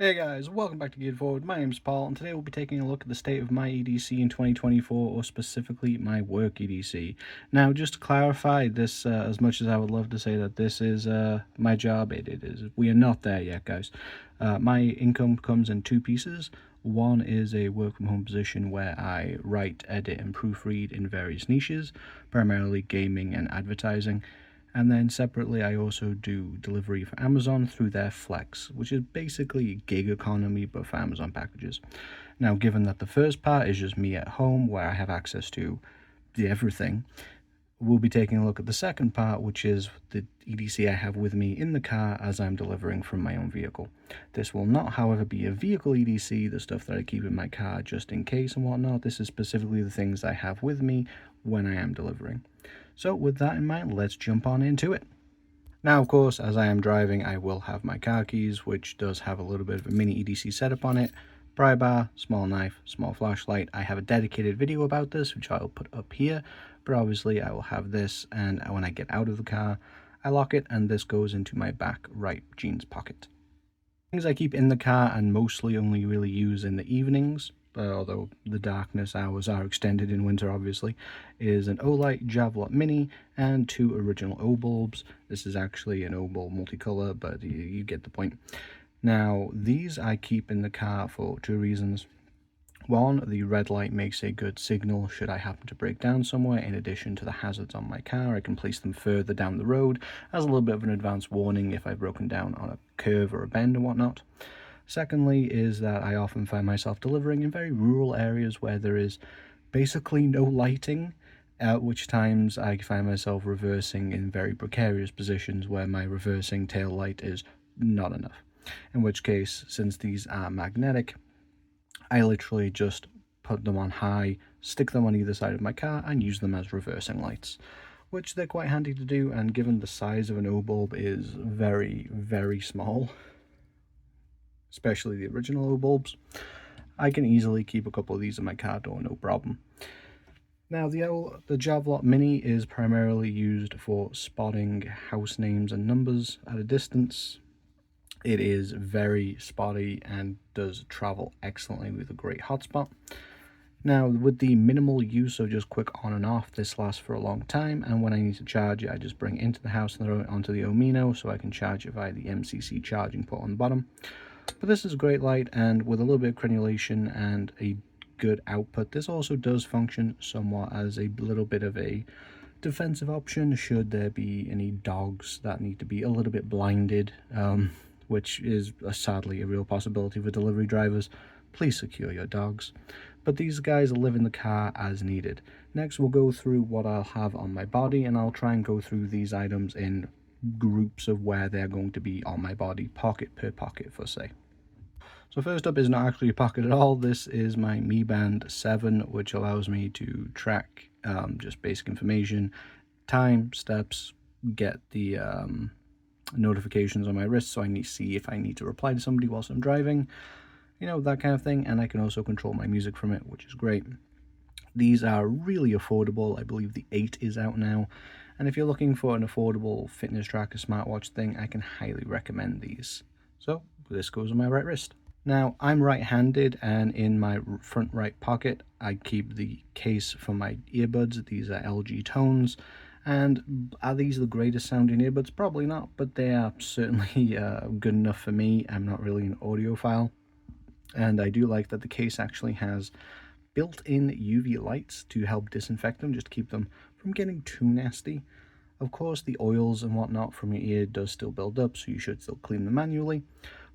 Hey guys, welcome back to Geared Forward. My name's Paul, and today we'll be taking a look at the state of my EDC in 2024, or specifically my work EDC. Now, just to clarify this, as much as I would love to say that this is my job, it is. We are not there yet, guys. My income comes in two pieces. One is a work from home position where I write, edit, and proofread in various niches, primarily gaming and advertising. And then separately, I also do delivery for Amazon through their Flex, which is basically gig economy but for Amazon packages. Now, given that the first part is just me at home where I have access to everything, we'll be taking a look at the second part, which is the EDC I have with me in the car as I'm delivering from my own vehicle. This will not, however, be a vehicle EDC, the stuff that I keep in my car just in case and whatnot. This is specifically the things I have with me when I am delivering. So with that in mind, let's jump on into it. Now, of course, as I am driving, I will have my car keys, which does have a little bit of a mini EDC setup on it. Pry bar, small knife, small flashlight. I have a dedicated video about this, which I'll put up here, but obviously I will have this, and when I get out of the car, I lock it, and this goes into my back right jeans pocket. Things I keep in the car and mostly only really use in the evenings, although the darkness hours are extended in winter obviously, is an Olight Javelot Mini and two original Obulbs. This is actually an Obulb multicolor, but you get the point. Now, these I keep in the car for two reasons. One, the red light makes a good signal should I happen to break down somewhere. In addition to the hazards on my car, I can place them further down the road as a little bit of an advance warning if I've broken down on a curve or a bend and whatnot. Secondly is that I often find myself delivering in very rural areas where there is basically no lighting, at which times I find myself reversing in very precarious positions where my reversing tail light is not enough. In which case, since these are magnetic, I literally just put them on high, stick them on either side of my car, and use them as reversing lights, which they're quite handy to do, and given the size of an Obulb is very, very small, especially the original Obulbs, I can easily keep a couple of these in my car door, no problem. Now, the Javelot Mini is primarily used for spotting house names and numbers at a distance. It is very spotty and does travel excellently with a great hotspot. Now, with the minimal use of just quick on and off, this lasts for a long time, and when I need to charge it, I just bring it into the house and throw it onto the Omino so I can charge it via the MCC charging port on the bottom. But this is a great light, and with a little bit of crenulation and a good output, this also does function somewhat as a little bit of a defensive option should there be any dogs that need to be a little bit blinded, which is sadly a real possibility for delivery drivers. Please secure your dogs. But these guys live in the car as needed. Next, we'll go through what I'll have on my body, and I'll try and go through these items in groups of where they're going to be on my body, pocket per pocket for say. So first up is not actually a pocket at all. This is my Miband 7, which allows me to track just basic information, time, steps, get the notifications on my wrist so I need to see if I need to reply to somebody whilst I'm driving, you know, that kind of thing. And I can also control my music from it, which is great. These are really affordable. I believe the 8 is out now, and if you're looking for an affordable fitness tracker smartwatch thing, I can highly recommend these. So this goes on my right wrist. Now, I'm right-handed, and in my front right pocket I keep the case for my earbuds. These are LG Tones. And are these the greatest sounding earbuds? Probably not, but they are certainly good enough for me. I'm not really an audiophile, and I do like that the case actually has built-in UV lights to help disinfect them, just to keep them from getting too nasty. Of course, the oils and whatnot from your ear does still build up, so you should still clean them manually,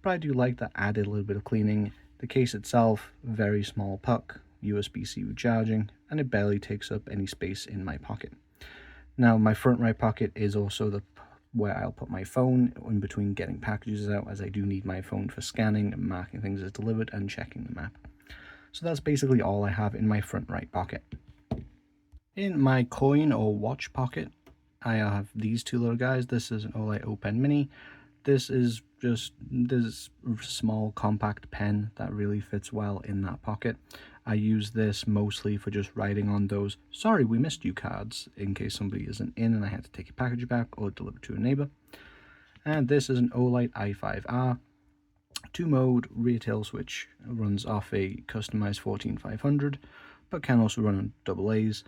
but I do like that added a little bit of cleaning. The case itself, very small puck, USB-C charging, and it barely takes up any space in my pocket. Now, my front right pocket is also where I'll put my phone in between getting packages out, as I do need my phone for scanning, marking things as delivered, and checking the map. So that's basically all I have in my front right pocket. In my coin or watch pocket, I have these two little guys. This is an Olight Open Mini. This is just this small compact pen that really fits well in that pocket. I use this mostly for just writing on those "sorry we missed you" cards in case somebody isn't in and I had to take a package back or deliver to a neighbor. And this is an Olight i5R. 2-mode retail switch, runs off a customized 14500, but can also run on AA's.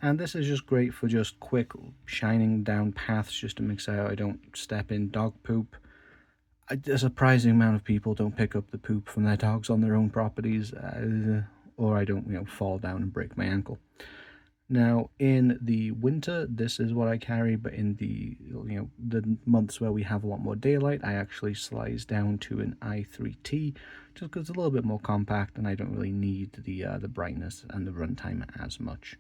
And this is just great for just quick shining down paths, just to make sure I don't step in dog poop. A surprising amount of people don't pick up the poop from their dogs on their own properties, or I don't, fall down and break my ankle. Now, in the winter, this is what I carry, but in the the months where we have a lot more daylight, I actually slice down to an i3T, just because it's a little bit more compact, and I don't really need the brightness and the runtime as much.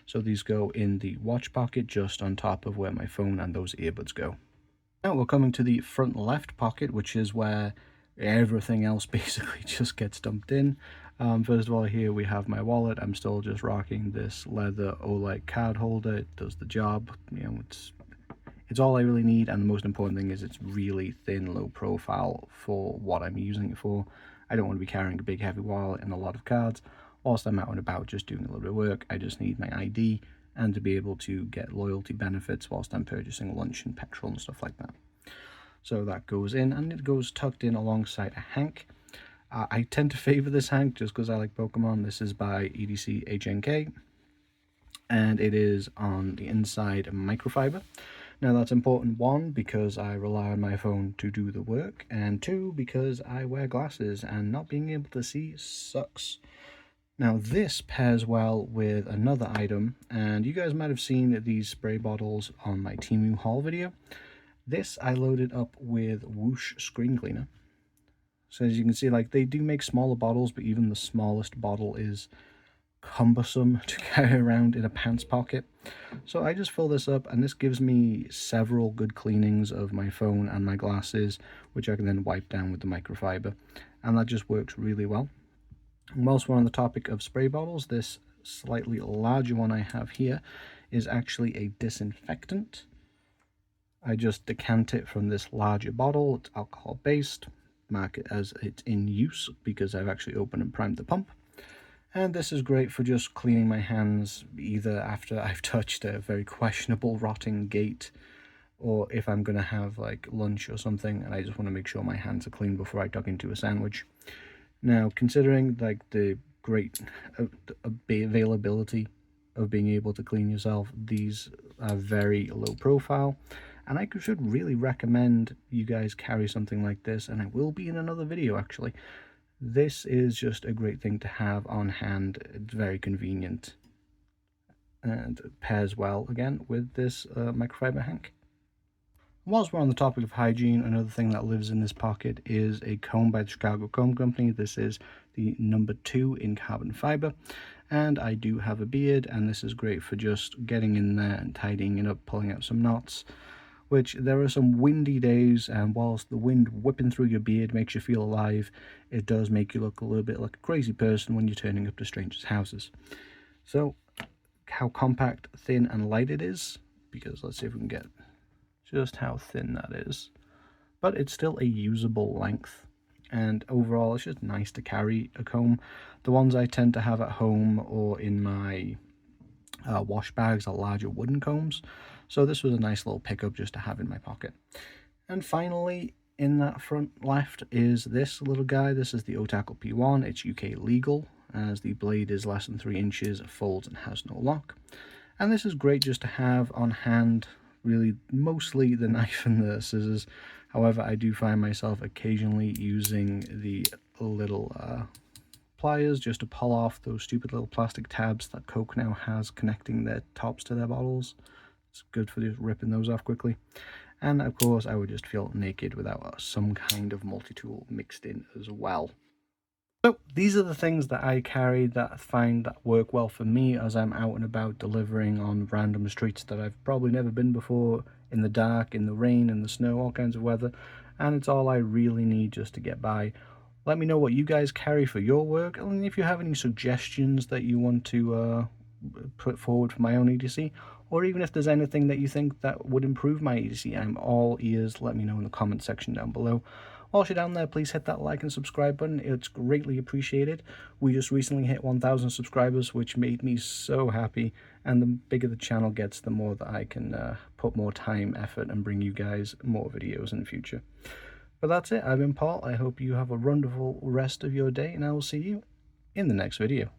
So these go in the watch pocket, just on top of where my phone and those earbuds go. Now we're coming to the front left pocket, which is where everything else basically just gets dumped in. First of all, here we have my wallet. I'm still just rocking this leather Olight card holder. It does the job. It's all I really need, and the most important thing is it's really thin, low profile for what I'm using it for. I don't want to be carrying a big heavy wallet and a lot of cards. Whilst I'm out and about just doing a little bit of work, I just need my ID and to be able to get loyalty benefits whilst I'm purchasing lunch and petrol and stuff like that. So that goes in, and it goes tucked in alongside a hank. I tend to favor this hank just because I like Pokemon. This is by EDC HNK, and it is on the inside microfiber. Now that's important, 1, because I rely on my phone to do the work, and 2, because I wear glasses and not being able to see sucks. Now this pairs well with another item, and you guys might have seen these spray bottles on my Temu haul video. This I loaded up with Whoosh screen cleaner. So as you can see, they do make smaller bottles, but even the smallest bottle is cumbersome to carry around in a pants pocket. So I just fill this up, and this gives me several good cleanings of my phone and my glasses, which I can then wipe down with the microfiber, and that just works really well. And whilst we're on the topic of spray bottles, this slightly larger one I have here is actually a disinfectant. I just decant it from this larger bottle. It's alcohol based, mark it as it's in use because I've actually opened and primed the pump. And this is great for just cleaning my hands, either after I've touched a very questionable rotting gate, or if I'm going to have lunch or something and I just want to make sure my hands are clean before I dug into a sandwich. Now, considering the great availability of being able to clean yourself, these are very low profile, and I should really recommend you guys carry something like this, and I will be in another video actually. This is just a great thing to have on hand. It's very convenient and pairs well again with this microfiber hank. Whilst we're on the topic of hygiene, another thing that lives in this pocket is a comb by the Chicago Comb Company. This is the number 2 in carbon fiber, and I do have a beard, and this is great for just getting in there and tidying it up, pulling out some knots, which there are some windy days, and whilst the wind whipping through your beard makes you feel alive, it does make you look a little bit like a crazy person when you're turning up to strangers' houses. So how compact, thin and light it is, because let's see if we can get just how thin that is, but it's still a usable length, and overall it's just nice to carry a comb. The ones I tend to have at home or in my wash bags are larger wooden combs, so this was a nice little pickup just to have in my pocket. And finally, in that front left is this little guy. This is the Otacle P1. It's UK legal, as the blade is less than 3 inches, folds and has no lock, and this is great just to have on hand. Really, mostly the knife and the scissors. However, I do find myself occasionally using the little pliers just to pull off those stupid little plastic tabs that Coke now has connecting their tops to their bottles. It's good for just ripping those off quickly. And of course, I would just feel naked without some kind of multi-tool mixed in as well. So these are the things that I carry that I find that work well for me as I'm out and about delivering on random streets that I've probably never been before, in the dark, in the rain, in the snow, all kinds of weather, and it's all I really need just to get by. Let me know what you guys carry for your work, and if you have any suggestions that you want to put forward for my own EDC, or even if there's anything that you think that would improve my EDC, I'm all ears. Let me know in the comment section down below. Whilst you're down there, please hit that like and subscribe button. It's greatly appreciated. We just recently hit 1,000 subscribers, which made me so happy. And the bigger the channel gets, the more that I can put more time, effort, and bring you guys more videos in the future. But that's it. I've been Paul. I hope you have a wonderful rest of your day, and I will see you in the next video.